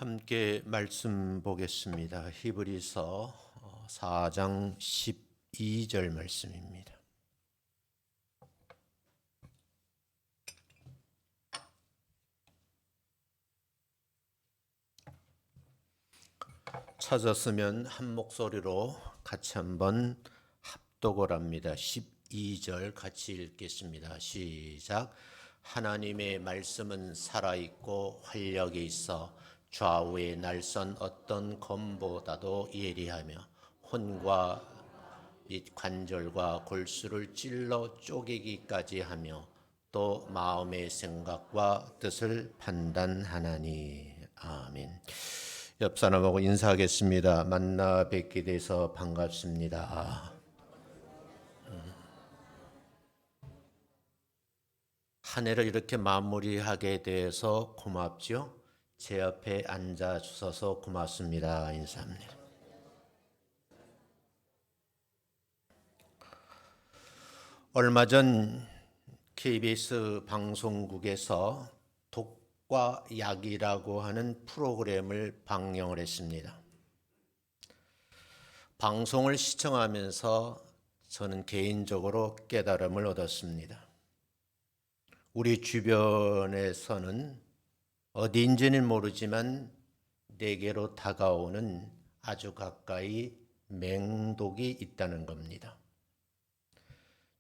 함께 말씀 보겠습니다. 히브리서 4장 12절 말씀입니다. 찾았으면 한 목소리로 같이 한번 합독을 합니다. 12절 같이 읽겠습니다. 시작. 하나님의 말씀은 살아있고 활력이 있어 좌우의 날선 어떤 검보다도 예리하며 혼과 및 관절과 골수를 찔러 쪼개기까지 하며 또 마음의 생각과 뜻을 판단하나니. 아멘. 옆 사람하고 인사하겠습니다. 만나 뵙게 돼서 반갑습니다. 한 해를 이렇게 마무리하게 돼서 고맙죠. 제 옆에 앉아 주셔서 고맙습니다. 인사합니다. 얼마 전 KBS 방송국에서 독과 약이라고 하는 프로그램을 방영을 했습니다. 방송을 시청하면서 저는 개인적으로 깨달음을 얻었습니다. 우리 주변에서는 어디인지는 모르지만 내게로 다가오는 아주 가까이 맹독이 있다는 겁니다.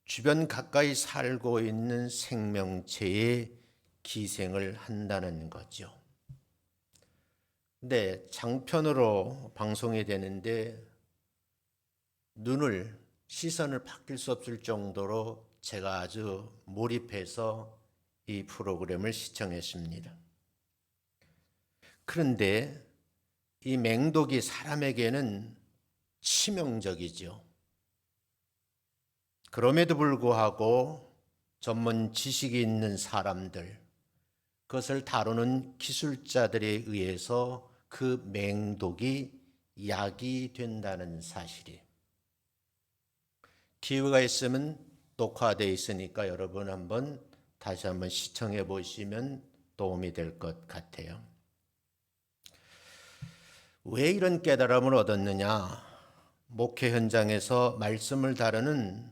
주변 가까이 살고 있는 생명체에 기생을 한다는 거죠. 근데 장편으로 방송이 되는데 시선을 바뀔 수 없을 정도로 제가 아주 몰입해서 이 프로그램을 시청했습니다. 그런데 이 맹독이 사람에게는 치명적이죠. 그럼에도 불구하고 전문 지식이 있는 사람들, 그것을 다루는 기술자들에 의해서 그 맹독이 약이 된다는 사실이 기회가 있으면 녹화되어 있으니까 여러분 다시 한번 시청해 보시면 도움이 될 것 같아요. 왜 이런 깨달음을 얻었느냐? 목회 현장에서 말씀을 다루는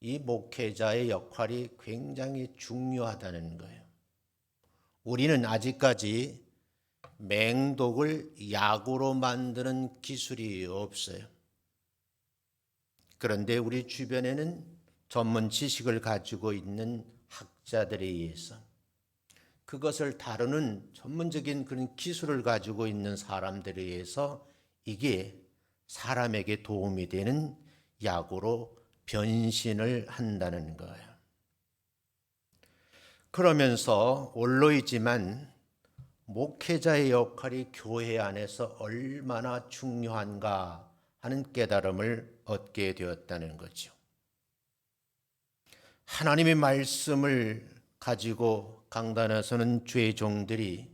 이 목회자의 역할이 굉장히 중요하다는 거예요. 우리는 아직까지 맹독을 약으로 만드는 기술이 없어요. 그런데 우리 주변에는 전문 지식을 가지고 있는 학자들에 의해서 그것을 다루는 전문적인 그런 기술을 가지고 있는 사람들에 의해서 이게 사람에게 도움이 되는 약으로 변신을 한다는 거예요. 그러면서 원로이지만 목회자의 역할이 교회 안에서 얼마나 중요한가 하는 깨달음을 얻게 되었다는 거죠. 하나님의 말씀을 가지고 강단에 서는 주의 종들이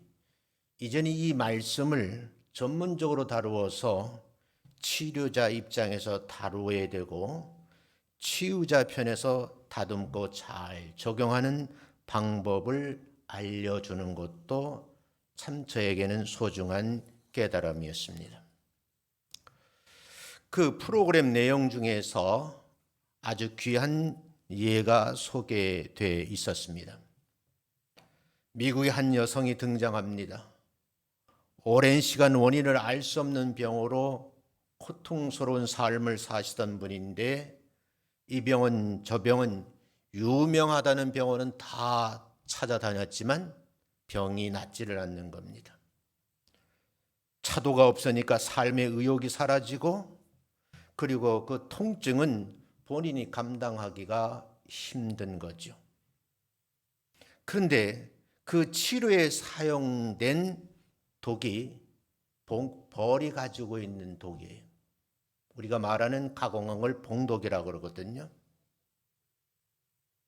이전에 이 말씀을 전문적으로 다루어서 치료자 입장에서 다루어야 되고 치유자 편에서 다듬고 잘 적용하는 방법을 알려주는 것도 참 저에게는 소중한 깨달음이었습니다. 그 프로그램 내용 중에서 아주 귀한 예가 소개되어 있었습니다. 미국의 한 여성이 등장합니다. 오랜 시간 원인을 알 수 없는 병으로 고통스러운 삶을 사시던 분인데 저 병은 유명하다는 병원은 다 찾아다녔지만 병이 낫지를 않는 겁니다. 차도가 없으니까 삶의 의욕이 사라지고 그리고 그 통증은 본인이 감당하기가 힘든 거죠. 그런데 그 치료에 사용된 독이 벌이 가지고 있는 독이에요. 우리가 말하는 가공한 걸 봉독이라고 그러거든요.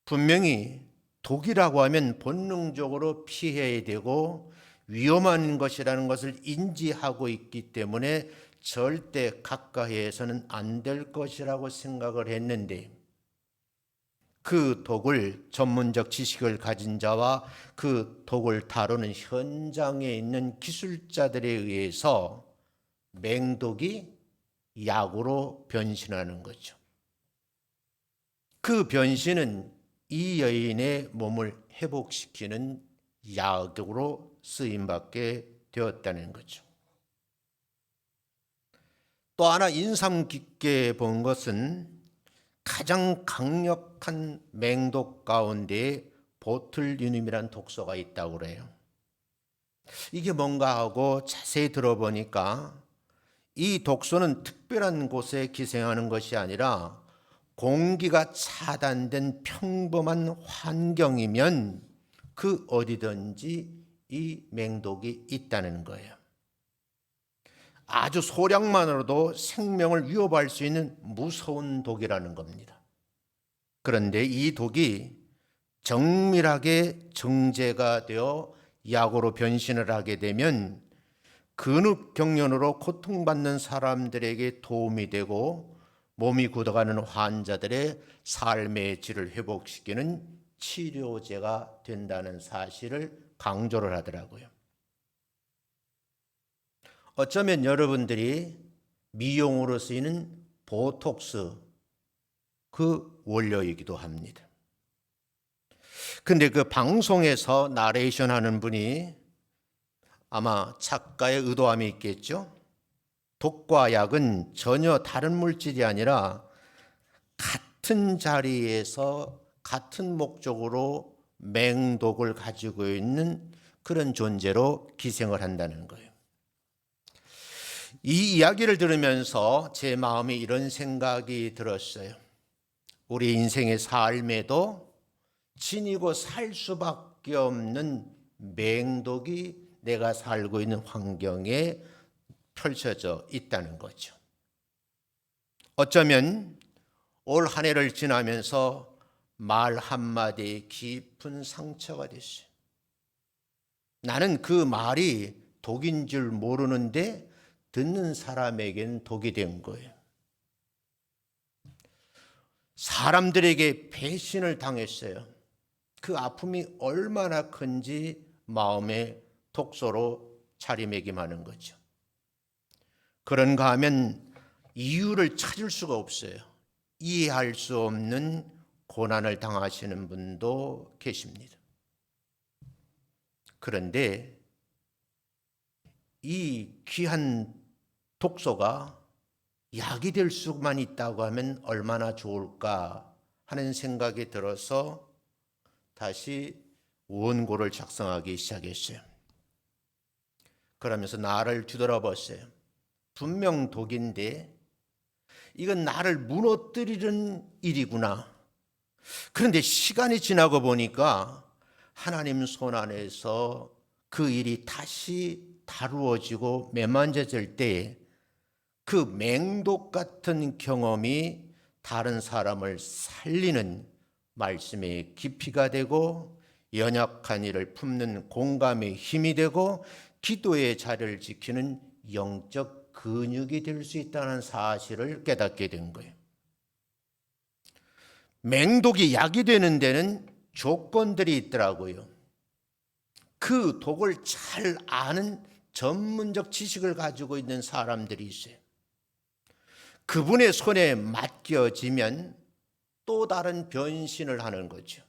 분명히 독이라고 하면 본능적으로 피해야 되고 위험한 것이라는 것을 인지하고 있기 때문에 절대 가까이에서는 안 될 것이라고 생각을 했는데 그 독을 전문적 지식을 가진 자와 그 독을 다루는 현장에 있는 기술자들에 의해서 맹독이 약으로 변신하는 거죠. 그 변신은 이 여인의 몸을 회복시키는 약으로 쓰임받게 되었다는 거죠. 또 하나 인상 깊게 본 것은 가장 강력한 맹독 가운데 보툴리눔이라는 독소가 있다고 그래요. 이게 뭔가 하고 자세히 들어보니까 이 독소는 특별한 곳에 기생하는 것이 아니라 공기가 차단된 평범한 환경이면 그 어디든지 이 맹독이 있다는 거예요. 아주 소량만으로도 생명을 위협할 수 있는 무서운 독이라는 겁니다. 그런데 이 독이 정밀하게 정제가 되어 약으로 변신을 하게 되면 근육경련으로 고통받는 사람들에게 도움이 되고 몸이 굳어가는 환자들의 삶의 질을 회복시키는 치료제가 된다는 사실을 강조를 하더라고요. 어쩌면 여러분들이 미용으로 쓰이는 보톡스 그 원료이기도 합니다. 근데 그 방송에서 나레이션 하는 분이 아마 작가의 의도함이 있겠죠. 독과 약은 전혀 다른 물질이 아니라 같은 자리에서 같은 목적으로 맹독을 가지고 있는 그런 존재로 기생을 한다는 거예요. 이 이야기를 들으면서 제 마음에 이런 생각이 들었어요. 우리 인생의 삶에도 지니고 살 수밖에 없는 맹독이 내가 살고 있는 환경에 펼쳐져 있다는 거죠. 어쩌면 올 한 해를 지나면서 말 한마디에 깊은 상처가 됐어요. 나는 그 말이 독인 줄 모르는데 듣는 사람에겐 독이 된 거예요. 사람들에게 배신을 당했어요. 그 아픔이 얼마나 큰지 마음의 독소로 자리매김하는 거죠. 그런가 하면 이유를 찾을 수가 없어요. 이해할 수 없는 고난을 당하시는 분도 계십니다. 그런데 이 귀한 독소가 약이 될 수만 있다고 하면 얼마나 좋을까 하는 생각이 들어서 다시 원고를 작성하기 시작했어요. 그러면서 나를 뒤돌아봤어요. 분명 독인데 이건 나를 무너뜨리는 일이구나. 그런데 시간이 지나고 보니까 하나님 손 안에서 그 일이 다시 다루어지고 매만져질 때 그 맹독 같은 경험이 다른 사람을 살리는 말씀의 깊이가 되고 연약한 이를 품는 공감의 힘이 되고 기도의 자리를 지키는 영적 근육이 될 수 있다는 사실을 깨닫게 된 거예요. 맹독이 약이 되는 데는 조건들이 있더라고요. 그 독을 잘 아는 전문적 지식을 가지고 있는 사람들이 있어요. 그분의 손에 맡겨지면 또 다른 변신을 하는 거죠.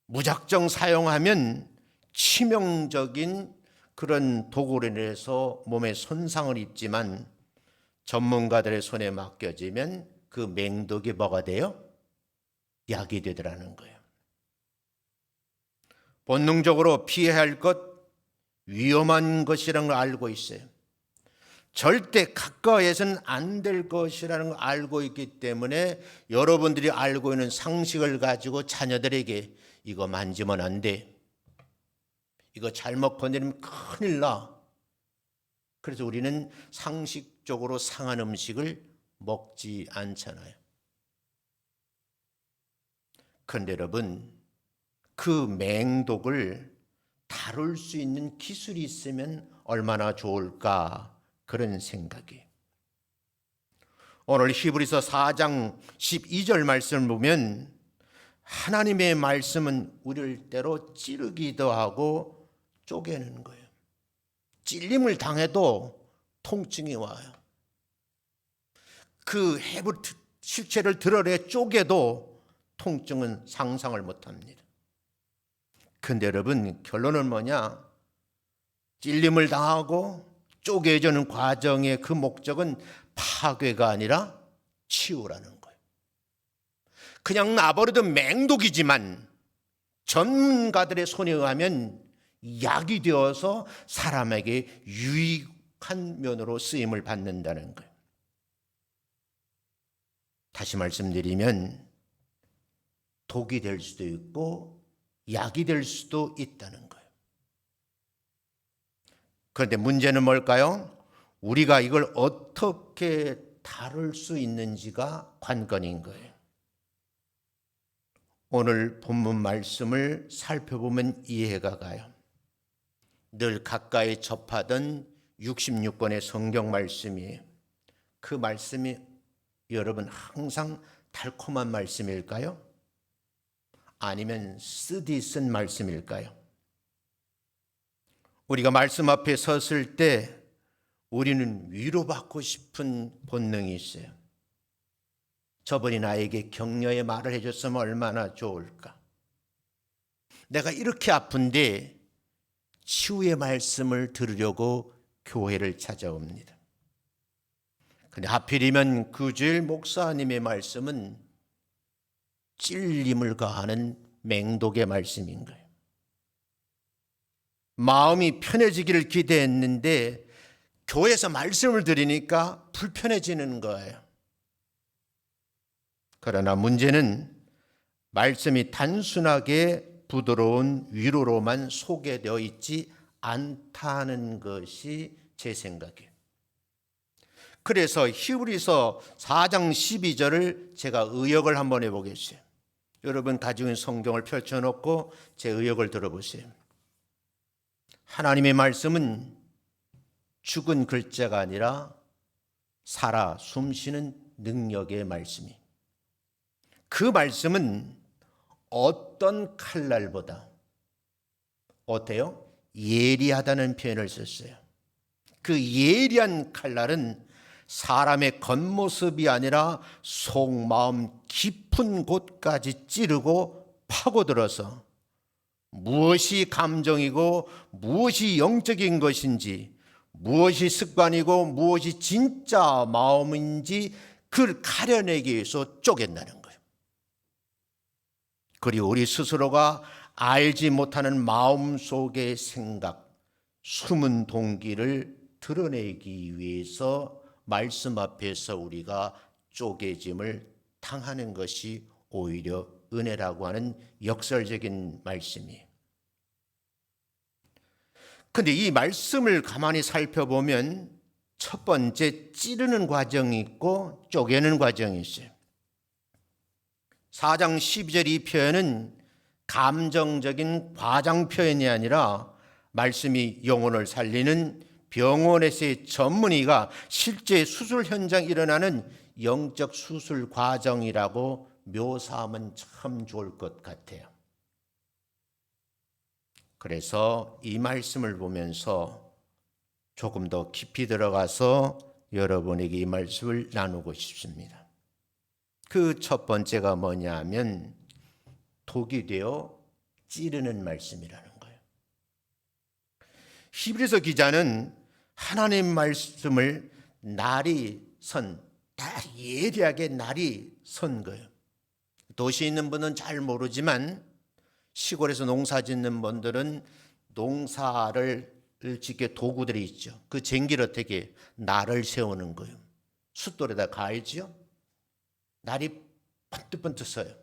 무작정 사용하면 치명적인 그런 독으로 인해서 몸에 손상을 입지만 전문가들의 손에 맡겨지면 그 맹독이 뭐가 돼요? 약이 되더라는 거예요. 본능적으로 피해야 할 것, 위험한 것이라는 걸 알고 있어요. 절대 가까이에서는 안 될 것이라는 걸 알고 있기 때문에 여러분들이 알고 있는 상식을 가지고 자녀들에게 이거 만지면 안 돼. 이거 잘못 건드리면 큰일 나. 그래서 우리는 상식적으로 상한 음식을 먹지 않잖아요. 그런데 여러분, 그 맹독을 다룰 수 있는 기술이 있으면 얼마나 좋을까 그런 생각이. 오늘 히브리서 4장 12절 말씀을 보면 하나님의 말씀은 우리를 때로 찌르기도 하고 쪼개는 거예요. 찔림을 당해도 통증이 와요. 그 해부 실체를 드러내 쪼개도 통증은 상상을 못합니다. 근데 여러분, 결론은 뭐냐? 찔림을 당하고 쪼개지는 과정의 그 목적은 파괴가 아니라 치유라는 거예요. 그냥 놔버려도 맹독이지만 전문가들의 손에 의하면 약이 되어서 사람에게 유익한 면으로 쓰임을 받는다는 거예요. 다시 말씀드리면 독이 될 수도 있고 약이 될 수도 있다는 거예요. 그런데 문제는 뭘까요? 우리가 이걸 어떻게 다룰 수 있는지가 관건인 거예요. 오늘 본문 말씀을 살펴보면 이해가 가요. 늘 가까이 접하던 66권의 성경 말씀이에요. 그 말씀이 여러분 항상 달콤한 말씀일까요? 아니면 쓰디 쓴 말씀일까요? 우리가 말씀 앞에 섰을 때 우리는 위로받고 싶은 본능이 있어요. 저분이 나에게 격려의 말을 해줬으면 얼마나 좋을까. 내가 이렇게 아픈데 치유의 말씀을 들으려고 교회를 찾아옵니다. 근데 하필이면 그 주일 목사님의 말씀은 찔림을 가하는 맹독의 말씀인 거예요. 마음이 편해지기를 기대했는데 교회에서 말씀을 들으니까 불편해지는 거예요. 그러나 문제는 말씀이 단순하게 부드러운 위로로만 소개되어 있지 않다는 것이 제 생각이에요. 그래서 히브리서 4장 12절을 제가 의역을 한번 해보겠어요. 여러분 가지고 있는 성경을 펼쳐놓고 제 의역을 들어보세요. 하나님의 말씀은 죽은 글자가 아니라 살아 숨쉬는 능력의 말씀이. 그 말씀은 어떤 칼날보다 어때요? 예리하다는 표현을 썼어요. 그 예리한 칼날은 사람의 겉모습이 아니라 속마음 깊은 곳까지 찌르고 파고들어서 무엇이 감정이고 무엇이 영적인 것인지, 무엇이 습관이고 무엇이 진짜 마음인지 그걸 가려내기 위해서 쪼갠다는 거예요. 그리고 우리 스스로가 알지 못하는 마음속의 생각, 숨은 동기를 드러내기 위해서 말씀 앞에서 우리가 쪼개짐을 당하는 것이 오히려 은혜라고 하는 역설적인 말씀이에요. 그런데 이 말씀을 가만히 살펴보면 첫 번째 찌르는 과정이 있고 쪼개는 과정이 있어요. 4장 12절 이 표현은 감정적인 과장 표현이 아니라 말씀이 영혼을 살리는 병원에서의 전문의가 실제 수술 현장에 일어나는 영적 수술 과정이라고 묘사하면 참 좋을 것 같아요. 그래서 이 말씀을 보면서 조금 더 깊이 들어가서 여러분에게 이 말씀을 나누고 싶습니다. 그 첫 번째가 뭐냐 하면 독이 되어 찌르는 말씀이라는 거예요. 히브리서 기자는 하나님 말씀을 예리하게 날이 선 거예요. 도시에 있는 분은 잘 모르지만 시골에서 농사 짓는 분들은 농사를 짓게 도구들이 있죠. 그 쟁기를 어떻게 날을 세우는 거예요. 숫돌에다 갈지요. 날이 번뜩번뜩 서요.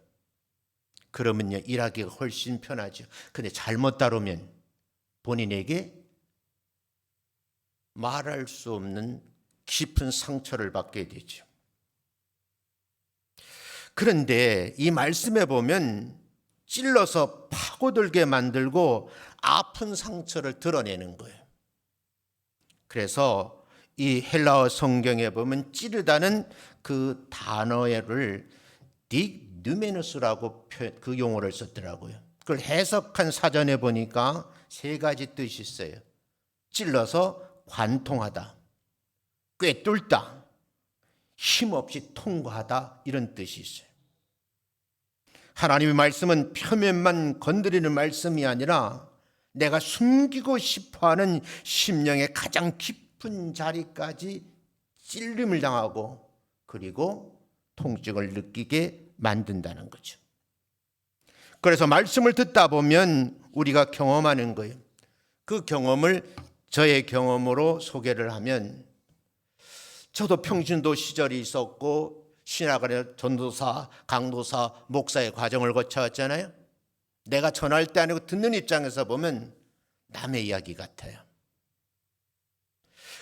그러면요 일하기가 훨씬 편하죠. 근데 잘못 다루면 본인에게 말할 수 없는 깊은 상처를 받게 되죠. 그런데 이 말씀에 보면 찔러서 파고들게 만들고 아픈 상처를 드러내는 거예요. 그래서 이 헬라어 성경에 보면 찌르다는 그 단어를 누메누스라고 그 용어를 썼더라고요. 그걸 해석한 사전에 보니까 세 가지 뜻이 있어요. 찔러서 관통하다, 꿰뚫다, 힘없이 통과하다, 이런 뜻이 있어요. 하나님의 말씀은 표면만 건드리는 말씀이 아니라 내가 숨기고 싶어하는 심령의 가장 깊은 자리까지 찔림을 당하고 그리고 통증을 느끼게 만든다는 거죠. 그래서 말씀을 듣다 보면 우리가 경험하는 거예요. 그 경험을 저의 경험으로 소개를 하면, 저도 평신도 시절이 있었고 신학원의 전도사, 강도사, 목사의 과정을 거쳐왔잖아요. 내가 전할 때 아니고 듣는 입장에서 보면 남의 이야기 같아요.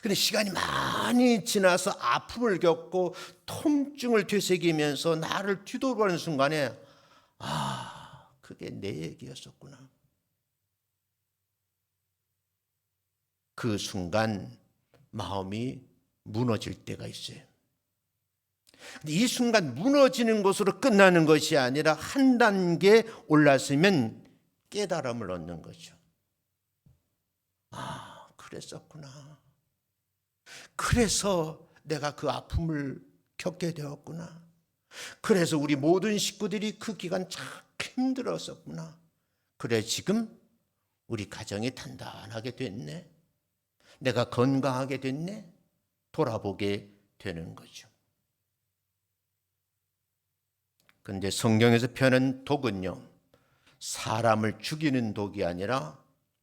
근데 시간이 많이 지나서 아픔을 겪고 통증을 되새기면서 나를 뒤돌아보는 순간에 그게 내 얘기였었구나. 그 순간 마음이 무너질 때가 있어요. 근데 이 순간 무너지는 것으로 끝나는 것이 아니라 한 단계 올랐으면 깨달음을 얻는 거죠. 그랬었구나. 그래서 내가 그 아픔을 겪게 되었구나. 그래서 우리 모든 식구들이 그 기간 참 힘들었었구나. 그래, 지금 우리 가정이 단단하게 됐네. 내가 건강하게 됐네. 돌아보게 되는 거죠. 그런데 성경에서 표현한 독은요, 사람을 죽이는 독이 아니라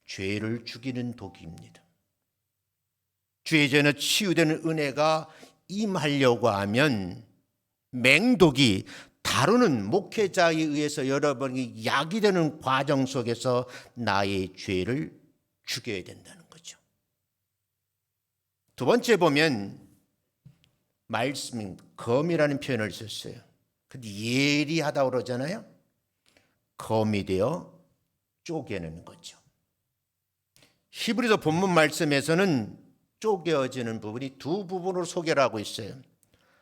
죄를 죽이는 독입니다. 죄에는 치유되는 은혜가 임하려고 하면 맹독이 다루는 목회자에 의해서 여러분이 약이 되는 과정 속에서 나의 죄를 죽여야 된다는 거죠. 두 번째 보면 말씀, 검이라는 표현을 썼어요. 근데 예리하다고 그러잖아요. 검이 되어 쪼개는 거죠. 히브리서 본문 말씀에서는 쪼개어지는 부분이 두 부분으로 소개를 하고 있어요.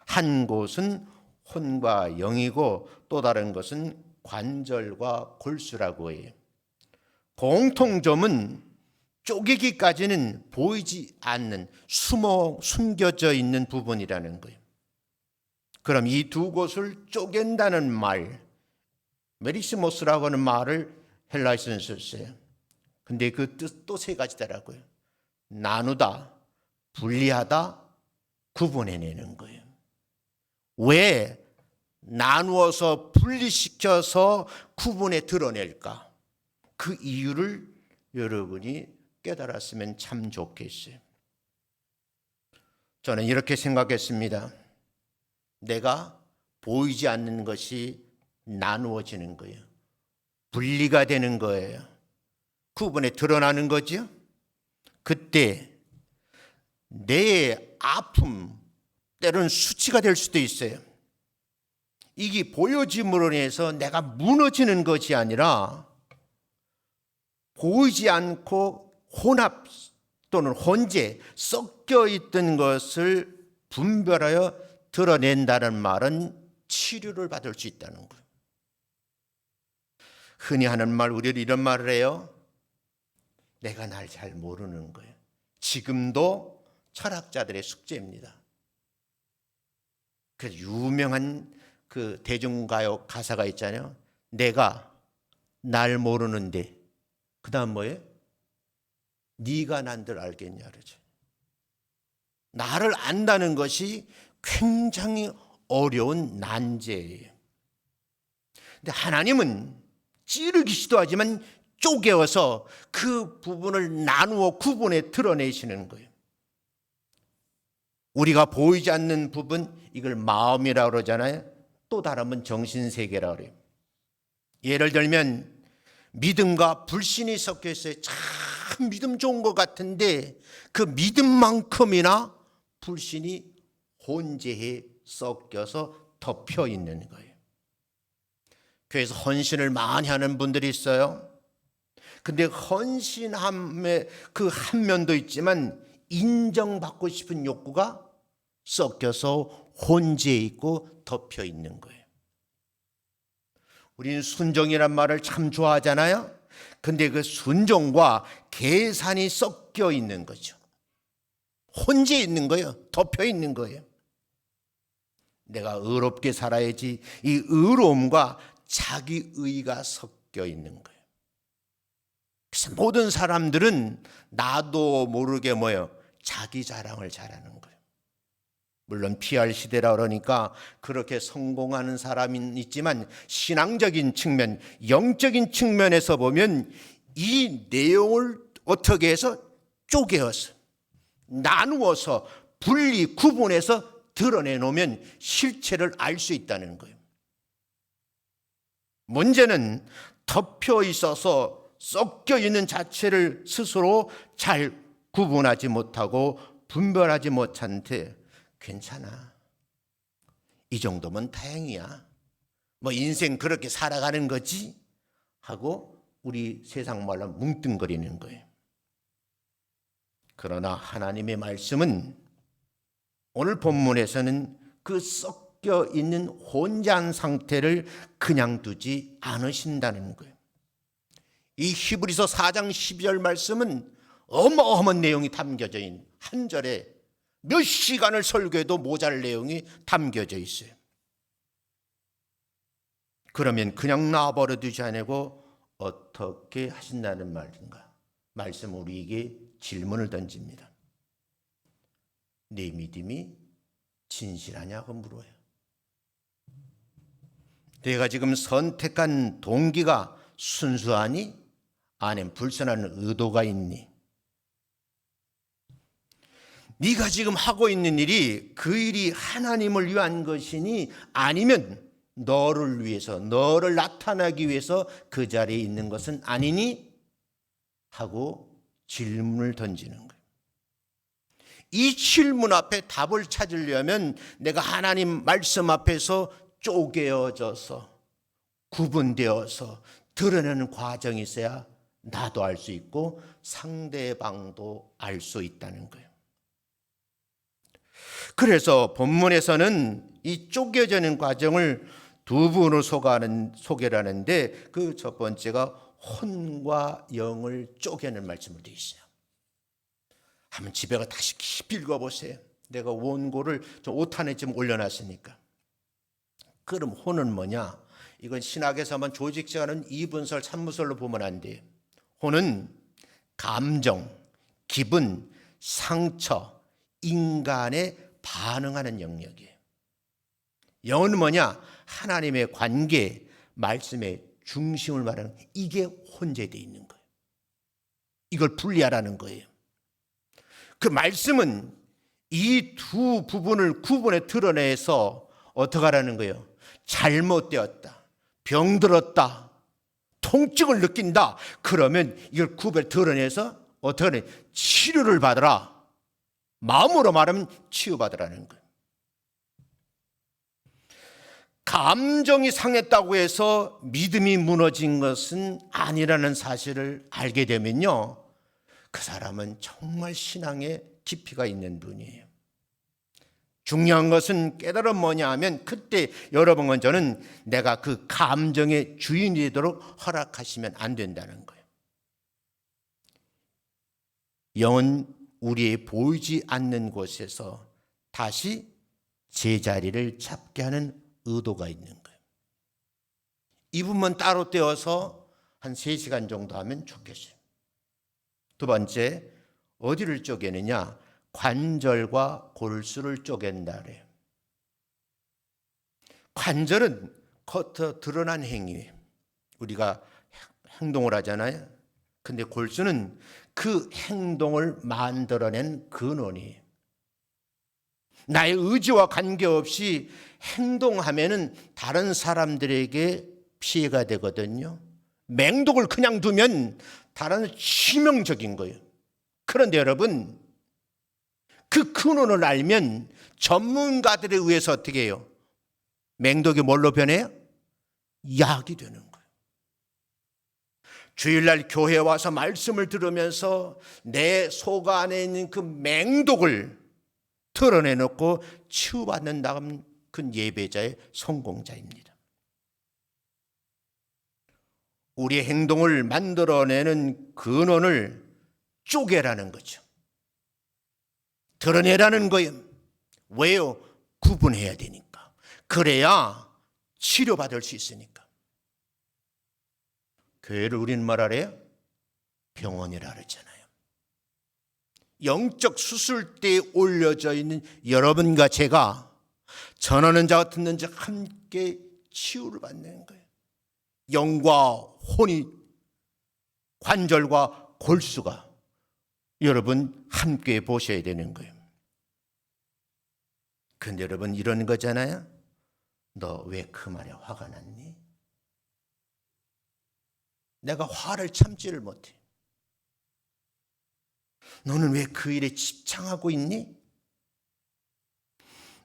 한 곳은 혼과 영이고 또 다른 것은 관절과 골수라고 해요. 공통점은 쪼개기까지는 보이지 않는 숨겨져 있는 부분이라는 거예요. 그럼 이 두 곳을 쪼갠다는 말, 메리시모스라고 하는 말을 헬라어에서는 썼어요. 근데 그 뜻 또 세 가지더라고요. 나누다, 분리하다, 구분해내는 거예요. 왜 나누어서 분리시켜서 구분해 드러낼까? 그 이유를 여러분이 깨달았으면 참 좋겠어요. 저는 이렇게 생각했습니다. 내가 보이지 않는 것이 나누어지는 거예요. 분리가 되는 거예요. 구분해 드러나는 거죠. 그때 내 아픔, 때로는 수치가 될 수도 있어요. 이게 보여짐으로 인해서 내가 무너지는 것이 아니라 보이지 않고 혼합 또는 혼재, 섞여 있던 것을 분별하여 드러낸다는 말은 치료를 받을 수 있다는 거예요. 흔히 하는 말, 우리는 이런 말을 해요. 내가 날 잘 모르는 거예요. 지금도 철학자들의 숙제입니다. 그 유명한 그 대중가요 가사가 있잖아요. 내가 날 모르는데 그 다음 뭐예요? 네가 난들 알겠냐 그러죠. 나를 안다는 것이 굉장히 어려운 난제예요. 근데 하나님은 찌르기 시도하지만 쪼개어서 그 부분을 나누어 구분해 드러내시는 거예요. 우리가 보이지 않는 부분, 이걸 마음이라고 그러잖아요. 또 다르면 정신세계라고 그래요. 예를 들면 믿음과 불신이 섞여 있어요. 참 믿음 좋은 것 같은데 그 믿음만큼이나 불신이 혼재해 섞여서 덮여 있는 거예요. 교회에서 헌신을 많이 하는 분들이 있어요. 근데 헌신함의 그 한 면도 있지만 인정받고 싶은 욕구가 섞여서 혼재해 있고 덮여 있는 거예요. 우리는 순종이란 말을 참 좋아하잖아요. 근데 그 순종과 계산이 섞여 있는 거죠. 혼재 있는 거예요. 덮여 있는 거예요. 내가 의롭게 살아야지, 이 의로움과 자기의가 섞여 있는 거예요. 그래서 모든 사람들은 나도 모르게 자기 자랑을 잘하는 거예요. 물론 PR 시대라 그러니까 그렇게 성공하는 사람은 있지만 신앙적인 측면, 영적인 측면에서 보면 이 내용을 어떻게 해서 쪼개어서 나누어서 분리 구분해서 드러내 놓으면 실체를 알 수 있다는 거예요. 문제는 덮여 있어서 섞여 있는 자체를 스스로 잘 구분하지 못하고 분별하지 못한데 괜찮아. 이 정도면 다행이야. 인생 그렇게 살아가는 거지 하고 우리 세상 말로 뭉뚱거리는 거예요. 그러나 하나님의 말씀은 오늘 본문에서는 그 섞여 있는 혼재한 상태를 그냥 두지 않으신다는 거예요. 이 히브리서 4장 12절 말씀은 어마어마한 내용이 담겨져 있는, 한 절에 몇 시간을 설교해도 모자랄 내용이 담겨져 있어요. 그러면 그냥 놔버려 두지 않고 어떻게 하신다는 말인가? 말씀 우리에게 질문을 던집니다. 내 믿음이 진실하냐고 물어요. 내가 지금 선택한 동기가 순수하니? 아니면 불순한 의도가 있니? 네가 지금 하고 있는 일이 그 일이 하나님을 위한 것이니 아니면 너를 위해서, 너를 나타나기 위해서 그 자리에 있는 것은 아니니? 하고 질문을 던지는 거예요. 이 질문 앞에 답을 찾으려면 내가 하나님 말씀 앞에서 쪼개어져서 구분되어서 드러내는 과정이 있어야 나도 알 수 있고 상대방도 알 수 있다는 거예요. 그래서 본문에서는 이 쪼개지는 과정을 두 부분으로 소개를 하는데 그 첫 번째가 혼과 영을 쪼개는 말씀으로 되어 있어요. 한번 집에 가 다시 깊이 읽어보세요. 내가 원고를 좀 오탄에 좀 올려놨으니까. 그럼 혼은 뭐냐? 이건 신학에서만 조직적인 이분설, 삼무설로 보면 안 돼요. 혼은 감정, 기분, 상처, 인간에 반응하는 영역이에요. 영은 뭐냐? 하나님의 관계, 말씀의 중심을 말하는, 이게 혼재되어 있는 거예요. 이걸 분리하라는 거예요. 그 말씀은 이 두 부분을 구분해 드러내서 어떻게 하라는 거예요? 잘못되었다, 병들었다, 통증을 느낀다. 그러면 이걸 구분해 드러내서 어떻게 하냐? 치료를 받으라. 마음으로 말하면 치유받으라는 거예요. 감정이 상했다고 해서 믿음이 무너진 것은 아니라는 사실을 알게 되면요, 그 사람은 정말 신앙에 깊이가 있는 분이에요. 중요한 것은 깨달음 뭐냐 하면 그때 여러분 저는 내가 그 감정의 주인이 되도록 허락하시면 안 된다는 거예요. 영은 우리의 보이지 않는 곳에서 다시 제자리를 잡게 하는 의도가 있는 거예요. 이 부분만 따로 떼어서 한 3시간 정도 하면 좋겠어요. 두 번째, 어디를 쪼개느냐? 관절과 골수를 쪼갠다 그래요. 관절은 겉으로 드러난 행위예요. 우리가 행동을 하잖아요. 근데 골수는 그 행동을 만들어낸 근원이에요. 나의 의지와 관계없이 행동하면은 다른 사람들에게 피해가 되거든요. 맹독을 그냥 두면 다른 치명적인 거예요. 그런데 여러분, 그 근원을 알면 전문가들에 의해서 어떻게 해요? 맹독이 뭘로 변해요? 약이 되는 거예요. 주일날 교회에 와서 말씀을 들으면서 내 속 안에 있는 그 맹독을 드러내놓고 치유받는다면 그 예배자의 성공자입니다. 우리의 행동을 만들어내는 근원을 쪼개라는 거죠. 드러내라는 거예요. 왜요? 구분해야 되니까. 그래야 치료받을 수 있으니까. 교회를 우리는 말하래요? 병원이라 그러잖아요. 영적 수술대에 올려져 있는 여러분과 제가 전하는 자와 듣는 자 함께 치유를 받는 거예요. 영과 혼이, 관절과 골수가 여러분 함께 보셔야 되는 거예요. 근데 여러분 이런 거잖아요. 너 왜 그 말에 화가 났니? 내가 화를 참지를 못해. 너는 왜 그 일에 집착하고 있니?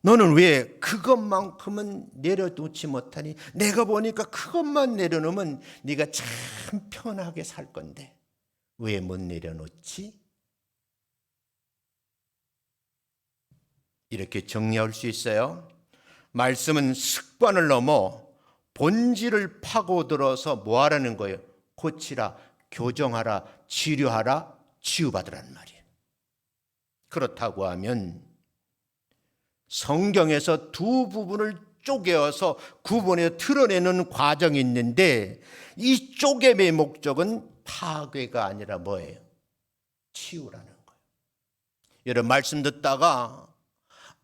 너는 왜 그것만큼은 내려놓지 못하니? 내가 보니까 그것만 내려놓으면 네가 참 편하게 살 건데 왜 못 내려놓지? 이렇게 정리할 수 있어요. 말씀은 습관을 넘어 본질을 파고들어서 뭐 하라는 거예요? 고치라, 교정하라, 치료하라, 치유받으라는 말이에요. 그렇다고 하면 성경에서 두 부분을 쪼개어서 구분해 드러내는 과정이 있는데 이 쪼개의 목적은 파괴가 아니라 뭐예요? 치유라는 거예요. 여러분 말씀 듣다가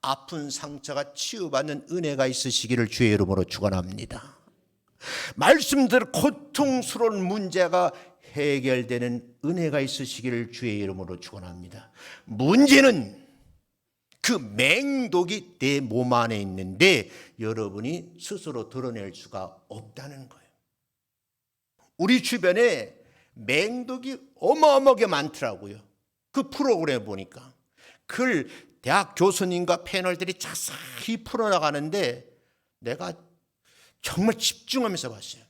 아픈 상처가 치유받는 은혜가 있으시기를 주의 이름으로 축원합니다. 말씀대로 고통스러운 문제가 해결되는 은혜가 있으시기를 주의 이름으로 축원합니다. 문제는 그 맹독이 내 몸 안에 있는데 여러분이 스스로 드러낼 수가 없다는 거예요. 우리 주변에 맹독이 어마어마하게 많더라고요. 그 프로그램 보니까 그걸 대학 교수님과 패널들이 자세히 풀어나가는데 내가 정말 집중하면서 봤어요.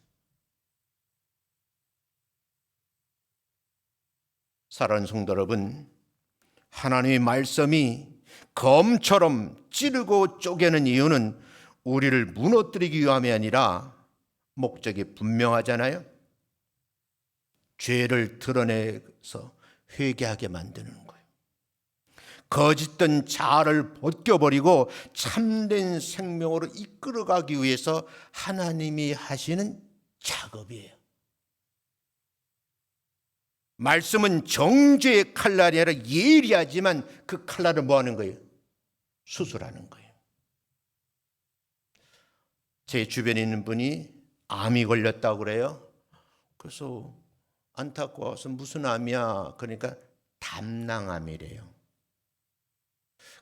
사랑하는 성도 여러분, 하나님의 말씀이 검처럼 찌르고 쪼개는 이유는 우리를 무너뜨리기 위함이 아니라 목적이 분명하잖아요. 죄를 드러내서 회개하게 만드는 거예요. 거짓된 자아를 벗겨버리고 참된 생명으로 이끌어가기 위해서 하나님이 하시는 작업이에요. 말씀은 정죄의 칼날이 아니라 예리하지만 그 칼날을 뭐 하는 거예요? 수술하는 거예요. 제 주변에 있는 분이 암이 걸렸다고 그래요. 그래서 안타까워서 무슨 암이야? 그러니까 담낭암이래요.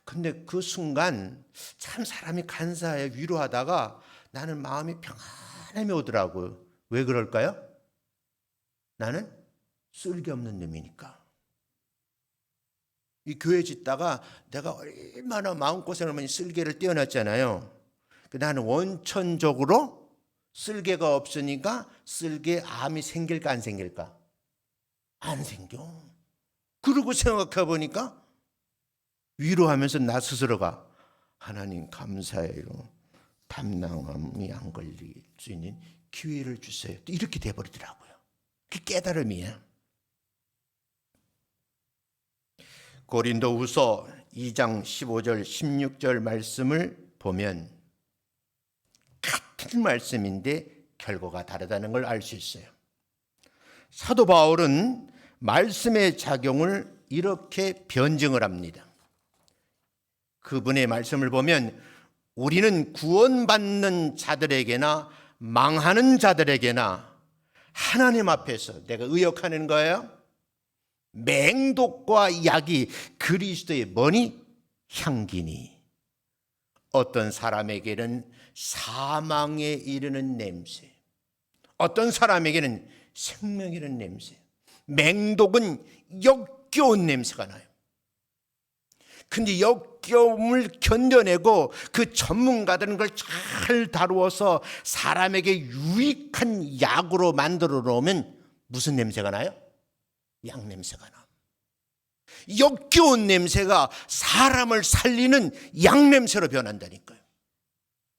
근데 그 순간 참 사람이 간사해 위로하다가 나는 마음이 평안함이 오더라고요. 왜 그럴까요? 나는 쓸개 없는 놈이니까. 이 교회 짓다가 내가 얼마나 마음고생을 많이 쓸개를 떼어놨잖아요. 나는 원천적으로 쓸개가 없으니까 쓸개 암이 생길까 안 생길까? 안 생겨. 그러고 생각해 보니까 위로하면서 나 스스로가 하나님 감사해요. 담낭암이 안 걸릴 수 있는 기회를 주세요. 또 이렇게 돼버리더라고요. 그 깨달음이에요. 고린도후서 2장 15절 16절 말씀을 보면 같은 말씀인데 결과가 다르다는 걸 알 수 있어요. 사도 바울은 말씀의 작용을 이렇게 변증을 합니다. 그분의 말씀을 보면 우리는 구원받는 자들에게나 망하는 자들에게나 하나님 앞에서 내가 의역하는 거예요. 맹독과 약이 그리스도의 뭐니? 향기니. 어떤 사람에게는 사망에 이르는 냄새, 어떤 사람에게는 생명에 이르는 냄새. 맹독은 역겨운 냄새가 나요. 근데 역겨움을 견뎌내고 그 전문가들은 그걸 잘 다루어서 사람에게 유익한 약으로 만들어 놓으면 무슨 냄새가 나요? 약 냄새가 나. 역겨운 냄새가 사람을 살리는 약 냄새로 변한다니까요.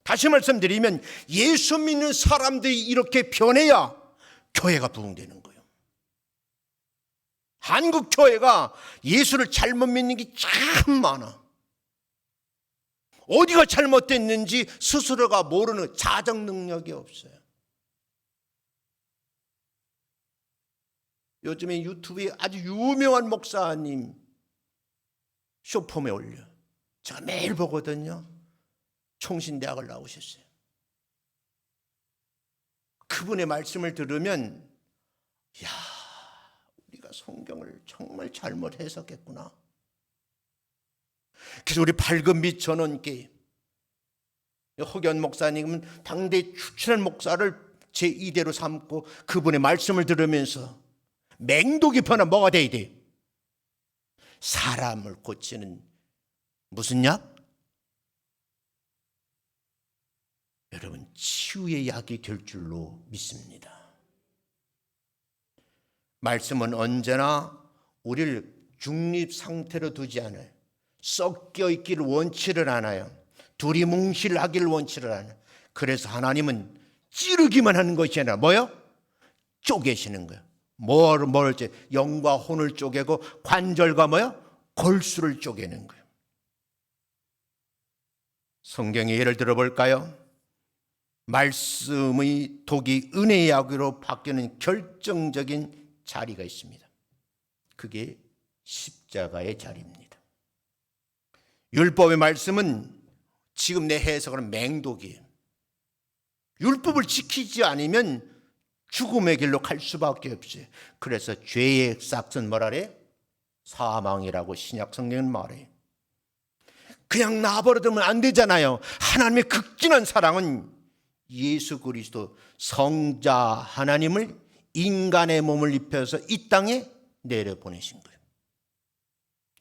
다시 말씀드리면 예수 믿는 사람들이 이렇게 변해야 교회가 부흥되는 거예요. 한국 교회가 예수를 잘못 믿는 게 참 많아. 어디가 잘못됐는지 스스로가 모르는 자정 능력이 없어요. 요즘에 유튜브에 아주 유명한 목사님 쇼폼에 올려. 제가 매일 보거든요. 총신대학을 나오셨어요. 그분의 말씀을 들으면 야, 우리가 성경을 정말 잘못 해석했구나. 그래서 우리 밝은 빛 전원교회 허견 목사님은 당대 추천한 목사를 제2대로 삼고 그분의 말씀을 들으면서 맹독이 변화 뭐가 돼야 돼? 사람을 고치는 무슨 약? 여러분, 치유의 약이 될 줄로 믿습니다. 말씀은 언제나 우리를 중립 상태로 두지 않아요. 섞여 있기를 원치를 않아요. 두리뭉실하기를 원치를 않아요. 그래서 하나님은 찌르기만 하는 것이 아니라 뭐요? 쪼개시는 거예요. 뭘 영과 혼을 쪼개고 관절과 뭐요? 골수를 쪼개는 거예요. 성경의 예를 들어볼까요? 말씀의 독이 은혜의 약으로 바뀌는 결정적인 자리가 있습니다. 그게 십자가의 자리입니다. 율법의 말씀은 지금 내 해석은 맹독이에요. 율법을 지키지 않으면 죽음의 길로 갈 수밖에 없어요. 그래서 죄의 싹은 뭐라래? 사망이라고 신약 성경은 말해요. 그냥 놔버려두면 안 되잖아요. 하나님의 극진한 사랑은 예수 그리스도 성자 하나님을 인간의 몸을 입혀서 이 땅에 내려보내신 거예요.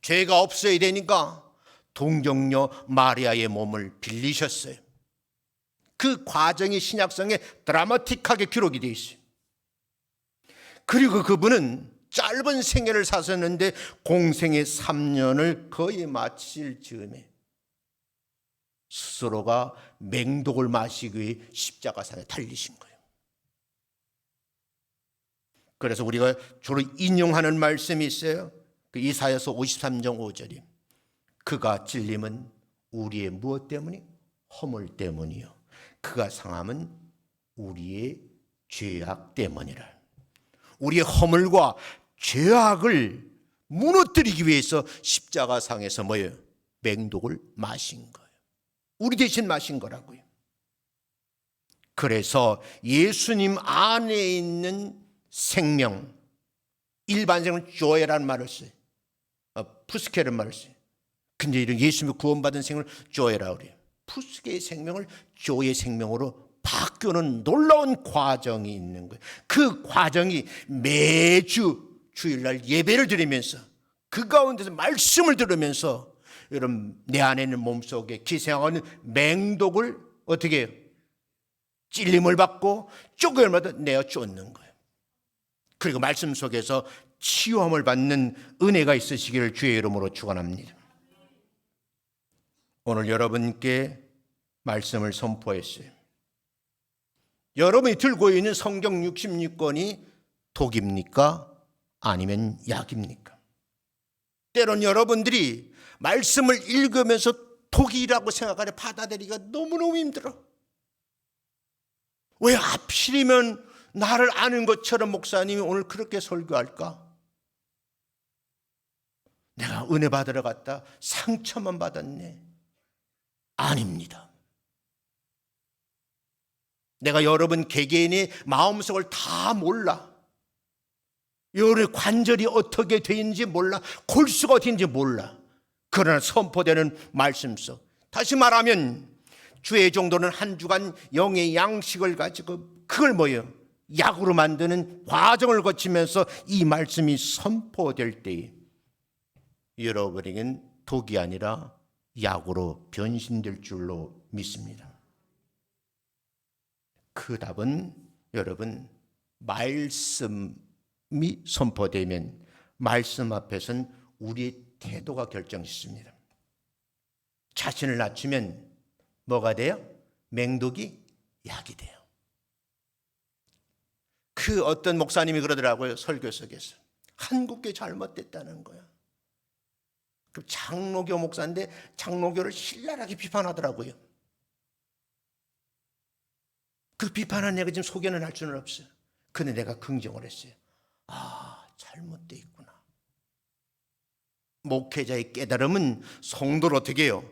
죄가 없어야 되니까 동정녀 마리아의 몸을 빌리셨어요. 그 과정이 신약성에 드라마틱하게 기록이 되어 있어요. 그리고 그분은 짧은 생애를 사셨는데 공생의 3년을 거의 마칠 즈음에 스스로가 맹독을 마시기 위해 십자가상에 달리신 거예요. 그래서 우리가 주로 인용하는 말씀이 있어요. 그 이사야서 53장 5절이 그가 찔림은 우리의 무엇 때문이? 허물 때문이요. 그가 상함은 우리의 죄악 때문이라. 우리의 허물과 죄악을 무너뜨리기 위해서 십자가상에서 뭐예요? 맹독을 마신 거예요. 우리 대신 마신 거라고요. 그래서 예수님 안에 있는 생명, 일반적으로 조에라는 말을 써요. 푸스케라는 말을 써요. 근데 이런 예수님이 구원받은 생명을 조에라고 그래요. 푸스케의 생명을 조의 생명으로 바꾸는 놀라운 과정이 있는 거예요. 그 과정이 매주 주일날 예배를 드리면서 그 가운데서 말씀을 들으면서 여러분 내 안에 있는 몸속에 기생하는 맹독을 어떻게 해요? 찔림을 받고 쪼개마다 내어 쫓는 거예요. 그리고 말씀 속에서 치유함을 받는 은혜가 있으시기를 주의 이름으로 축원합니다. 오늘 여러분께 말씀을 선포했어요. 여러분이 들고 있는 성경 66권이 독입니까? 아니면 약입니까? 때론 여러분들이 말씀을 읽으면서 독이라고 생각하려 받아들이기가 너무너무 힘들어. 왜 하필이면 나를 아는 것처럼 목사님이 오늘 그렇게 설교할까? 내가 은혜 받으러 갔다 상처만 받았네. 아닙니다. 내가 여러분 개개인의 마음속을 다 몰라. 여러분의 관절이 어떻게 되는지 몰라. 골수가 어떻게 되는지 몰라. 그러나 선포되는 말씀 속 다시 말하면 주의 정도는 한 주간 영의 양식을 가지고 그걸 뭐예요? 약으로 만드는 과정을 거치면서 이 말씀이 선포될 때에 여러분에겐 독이 아니라 약으로 변신될 줄로 믿습니다. 그 답은 여러분 말씀이 선포되면 말씀 앞에서는 우리의 태도가 결정짓습니다. 자신을 낮추면 뭐가 돼요? 맹독이 약이 돼요. 그 그 어떤 목사님이 그러더라고요. 설교 속에서 한국교회 잘못됐다는 거야. 그 장로교 목사인데 장로교를 신랄하게 비판하더라고요. 그 비판한 내가 지금 소개는 할 수는 없어요. 근데 내가 긍정을 했어요. 아, 잘못돼 있구나. 목회자의 깨달음은 성도를 어떻게 해요?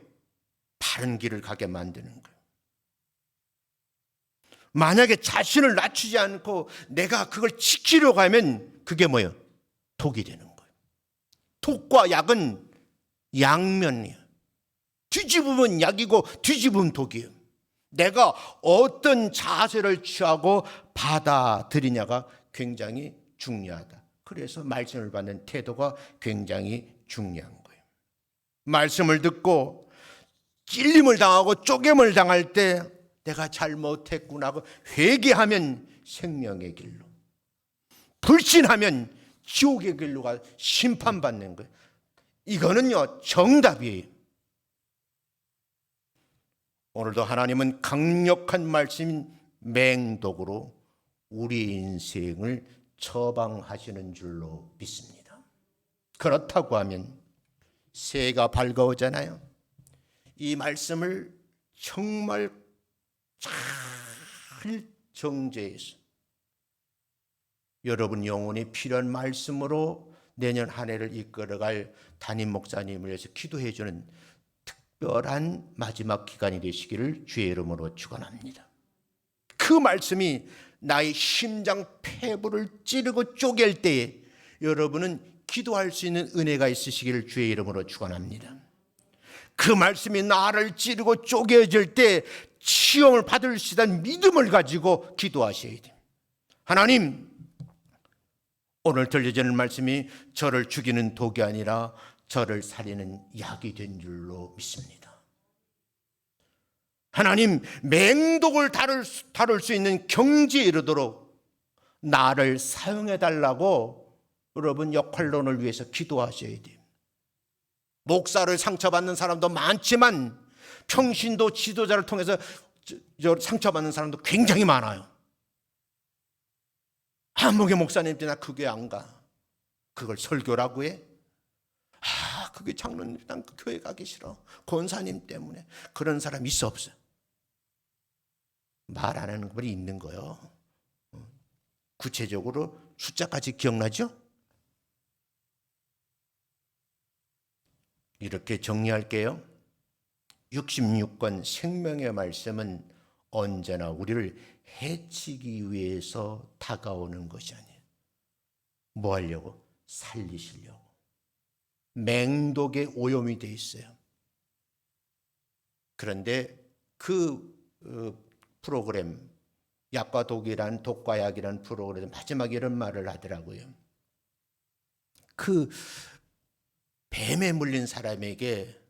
바른 길을 가게 만드는 거예요. 만약에 자신을 낮추지 않고 내가 그걸 지키려고 하면 그게 뭐예요? 독이 되는 거예요. 독과 약은 양면이에요. 뒤집으면 약이고 뒤집으면 독이에요. 내가 어떤 자세를 취하고 받아들이냐가 굉장히 중요하다. 그래서 말씀을 받는 태도가 굉장히 중요한 거예요. 말씀을 듣고 찔림을 당하고 쪼갰을 당할 때 내가 잘못했구나 하고 회개하면 생명의 길로, 불신하면 지옥의 길로 가 심판받는 거예요. 이거는요 정답이에요. 오늘도 하나님은 강력한 말씀인 맹독으로 우리 인생을 처방하시는 줄로 믿습니다. 그렇다고 하면 새해가 밝아오잖아요. 이 말씀을 정말 잘 정제해서 여러분 영혼이 필요한 말씀으로 내년 한 해를 이끌어갈 담임 목사님을 위해서 기도해 주는 특별한 마지막 기간이 되시기를 주의 이름으로 축원합니다. 그 말씀이 나의 심장 폐부를 찌르고 쪼갤 때에 여러분은 기도할 수 있는 은혜가 있으시기를 주의 이름으로 축원합니다. 그 말씀이 나를 찌르고 쪼개질 때 시험을 받을 수 있다는 믿음을 가지고 기도하셔야 돼요. 하나님, 오늘 들려지는 말씀이 저를 죽이는 독이 아니라 저를 살리는 약이 된 줄로 믿습니다. 하나님, 맹독을 다룰 수 있는 경지에 이르도록 나를 사용해달라고 여러분 역할론을 위해서 기도하셔야 돼요. 목사를 상처받는 사람도 많지만 평신도 지도자를 통해서 상처받는 사람도 굉장히 많아요. 한목의 목사님 때나 그 교회 안 가. 그걸 설교라고 해? 아, 그게 장로님, 난 그 교회 가기 싫어. 권사님 때문에. 그런 사람 있어 없어? 말 안 하는 분이 있는 거예요. 구체적으로 숫자까지 기억나죠? 이렇게 정리할게요. 66권 생명의 말씀은 언제나 우리를 해치기 위해서 다가오는 것이 아니에요. 뭐 하려고? 살리시려고. 맹독에 오염이 돼 있어요. 그런데 그 프로그램, 약과 독이란, 독과 약이라는 프로그램 마지막에 이런 말을 하더라고요. 그 뱀에 물린 사람에게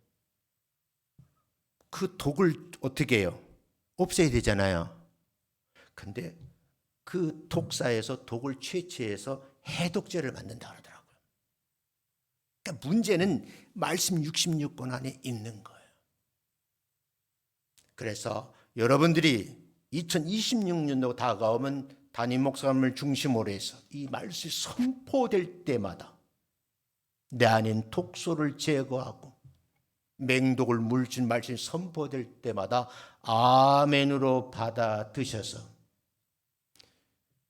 그 독을 어떻게 해요? 없애야 되잖아요. 근데 그 독사에서 독을 채취해서 해독제를 만든다 그러더라고요. 그러니까 문제는 말씀 66권 안에 있는 거예요. 그래서 여러분들이 2026년도 다가오면 담임 목사님을 중심으로 해서 이 말씀이 선포될 때마다 내 안엔 독소를 제거하고 맹독을 물진 말씀이 선포될 때마다 아멘으로 받아 드셔서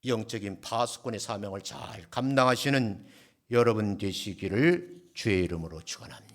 영적인 파수꾼의 사명을 잘 감당하시는 여러분 되시기를 주의 이름으로 축원합니다.